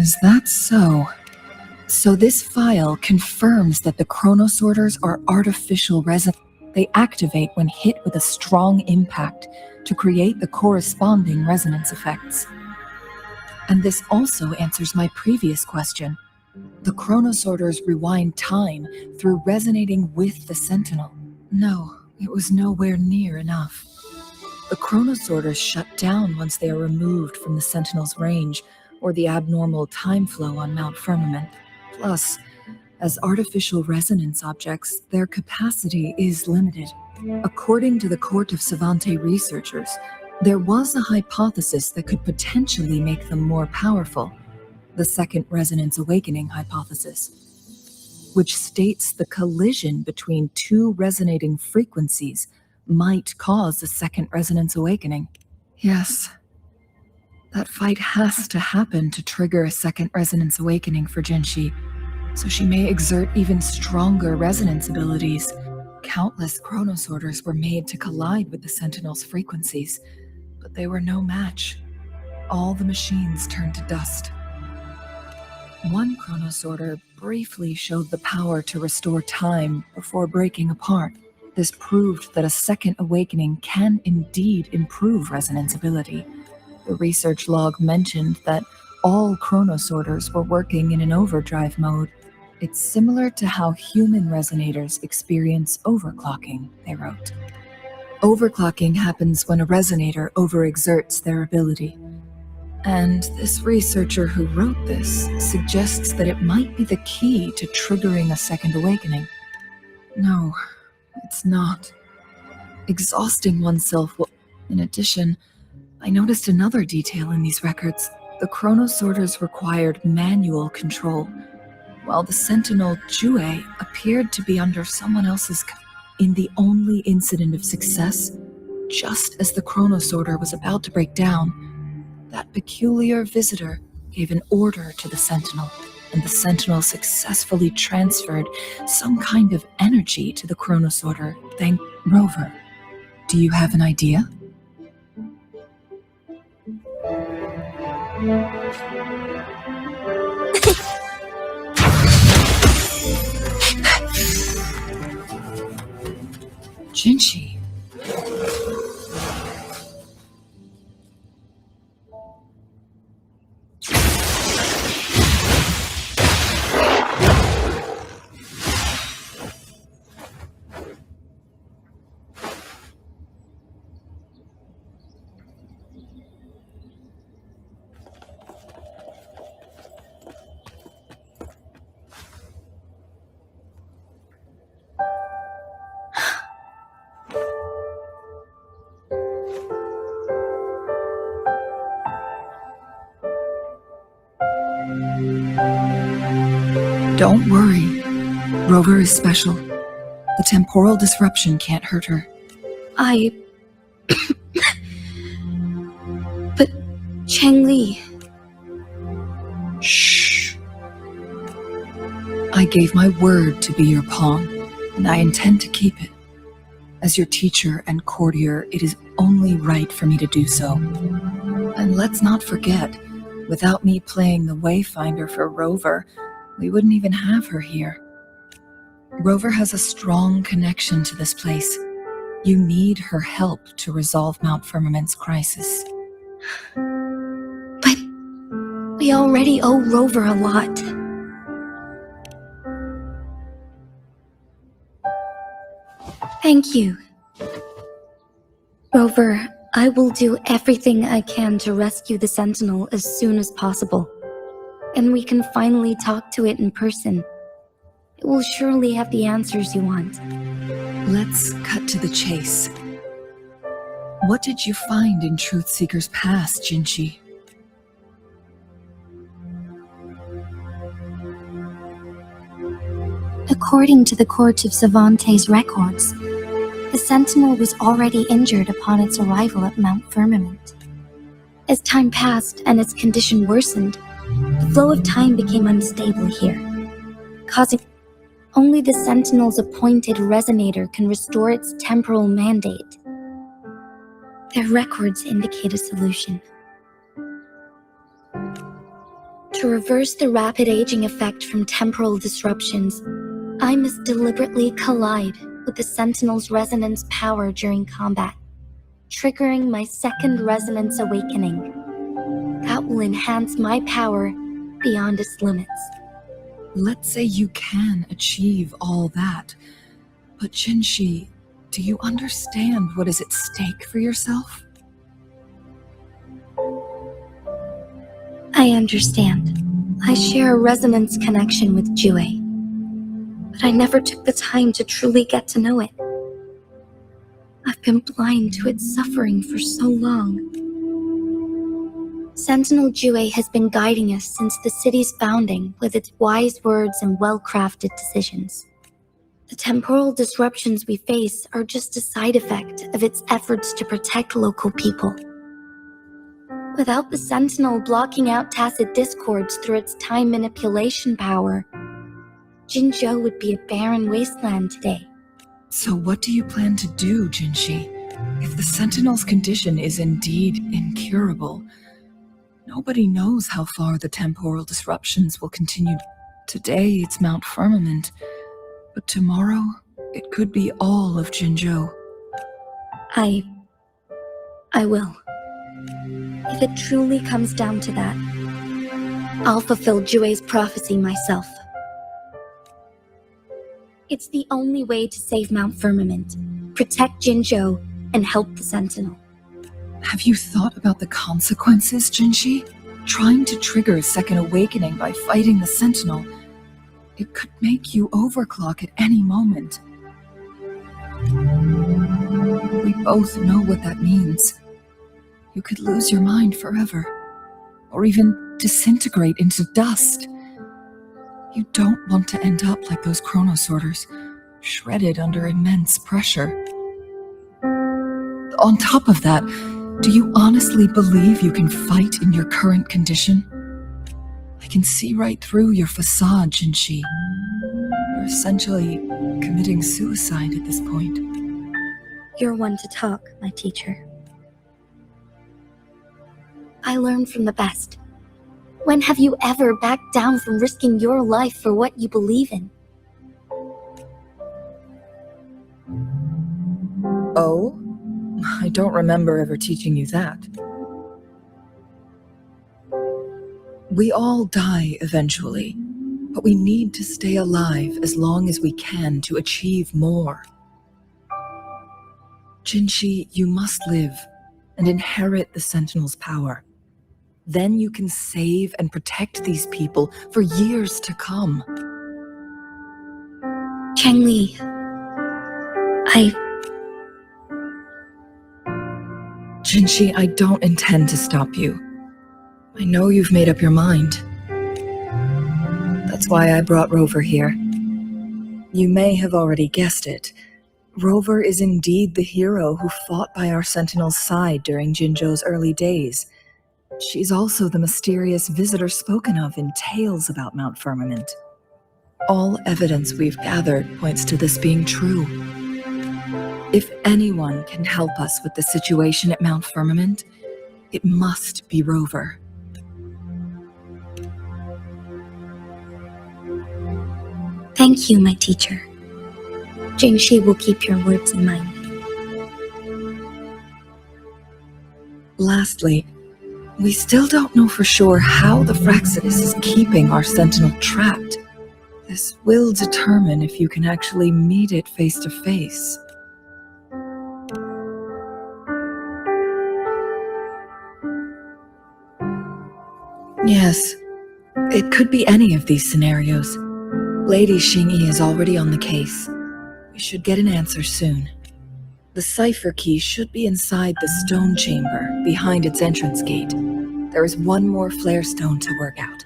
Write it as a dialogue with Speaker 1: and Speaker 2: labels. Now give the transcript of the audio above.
Speaker 1: Is that so? So this file confirms that the chronosorters are artificial resonance. They activate when hit with a strong impact to create the corresponding resonance effects. And this also answers my previous question. The chronosorters rewind time through resonating with the sentinel. No, it was nowhere near enough. The chronosorters shut down once they are removed from the sentinel's range or the abnormal time flow on Mount Firmament. Plus, as artificial resonance objects, their capacity is limited. According to the Court of Savante researchers, there was a hypothesis that could potentially make them more powerful, the second resonance awakening hypothesis, which states the collision between two resonating frequencies might cause a second resonance awakening. Yes, that fight has to happen to trigger a second resonance awakening for Jinhsi, so she may exert even stronger resonance abilities. Countless chronosorters were made to collide with the Sentinel's frequencies, but they were no match. All the machines turned to dust. One chronosorter briefly showed the power to restore time before breaking apart. This proved that a second awakening can indeed improve resonance ability. The research log mentioned that all chronosorters were working in an overdrive mode. It's similar to how human resonators experience overclocking, they wrote. Overclocking happens when a resonator overexerts their ability. And this researcher who wrote this suggests that it might be the key to triggering a second awakening. No, it's not. Exhausting oneself will... In addition, I noticed another detail in these records. The chronosorters required manual control, while the sentinel Jue appeared to be under someone else's in the only incident of success, just as the chronosorter was about to break down, that peculiar visitor gave an order to the sentinel, and the sentinel successfully transferred some kind of energy to the chronosorter. Thank Rover. Do you have an idea? Jinhsi. Don't worry. Rover is special. The temporal disruption can't hurt her.
Speaker 2: But Changli...
Speaker 1: Shh. I gave my word to be your pawn, and I intend to keep it. As your teacher and courtier, it is only right for me to do so. And let's not forget, without me playing the Wayfinder for Rover, we wouldn't even have her here. Rover has a strong connection to this place. You need her help to resolve Mount Firmament's crisis.
Speaker 2: But we already owe Rover a lot. Thank you. Rover, I will do everything I can to rescue the Sentinel as soon as possible. And we can finally talk to it in person. It will surely have the answers you want.
Speaker 1: Let's cut to the chase. What did you find in Truthseeker's past, Jinhsi?
Speaker 2: According to the Court of Savante's records, the Sentinel was already injured upon its arrival at Mount Firmament. As time passed and its condition worsened, the flow of time became unstable here, causing only the Sentinel's appointed resonator can restore its temporal mandate. Their records indicate a solution. To reverse the rapid aging effect from temporal disruptions, I must deliberately collide with the Sentinel's resonance power during combat, triggering my second resonance awakening. That will enhance my power beyond its limits.
Speaker 1: Let's say you can achieve all that, but Jinhsi, do you understand what is at stake for yourself?
Speaker 2: I understand. I share a resonance connection with Jue, but I never took the time to truly get to know it. I've been blind to its suffering for so long. Sentinel Jue has been guiding us since the city's founding with its wise words and well-crafted decisions. The temporal disruptions we face are just a side effect of its efforts to protect local people. Without the Sentinel blocking out tacit discords through its time manipulation power, Jinzhou would be a barren wasteland today.
Speaker 1: So what do you plan to do, Jinhsi? If the Sentinel's condition is indeed incurable, nobody knows how far the temporal disruptions will continue. Today it's Mount Firmament, but tomorrow it could be all of Jinzhou.
Speaker 2: I will. If it truly comes down to that, I'll fulfill Jue's prophecy myself. It's the only way to save Mount Firmament, protect Jinzhou, and help the Sentinel.
Speaker 1: Have you thought about the consequences, Jinhsi? Trying to trigger a second awakening by fighting the Sentinel, it could make you overclock at any moment. We both know what that means. You could lose your mind forever, or even disintegrate into dust. You don't want to end up like those chronosorters, shredded under immense pressure. On top of that, do you honestly believe you can fight in your current condition? I can see right through your facade, Jinhsi. You're essentially committing suicide at this point.
Speaker 2: You're one to talk, my teacher. I learned from the best. When have you ever backed down from risking your life for what you believe in?
Speaker 1: Oh? I don't remember ever teaching you that. We all die eventually, but we need to stay alive as long as we can to achieve more. Jinhsi, you must live and inherit the Sentinel's power. Then you can save and protect these people for years to come.
Speaker 2: Changli,
Speaker 1: Jinhsi, I don't intend to stop you. I know you've made up your mind. That's why I brought Rover here. You may have already guessed it. Rover is indeed the hero who fought by our Sentinel's side during Jinzhou's early days. She's also the mysterious visitor spoken of in tales about Mount Firmament. All evidence we've gathered points to this being true. If anyone can help us with the situation at Mount Firmament, it must be Rover.
Speaker 2: thank you, my teacher. Jinhsi will keep your words in mind.
Speaker 1: Lastly, we still don't know for sure how the Fraxidus is keeping our Sentinel trapped. This will determine if you can actually meet it face to face. Yes, it could be any of these scenarios. Lady Xingyi is already on the case. We should get an answer soon. The cipher key should be inside the stone chamber, behind its entrance gate. There is one more flare stone to work out.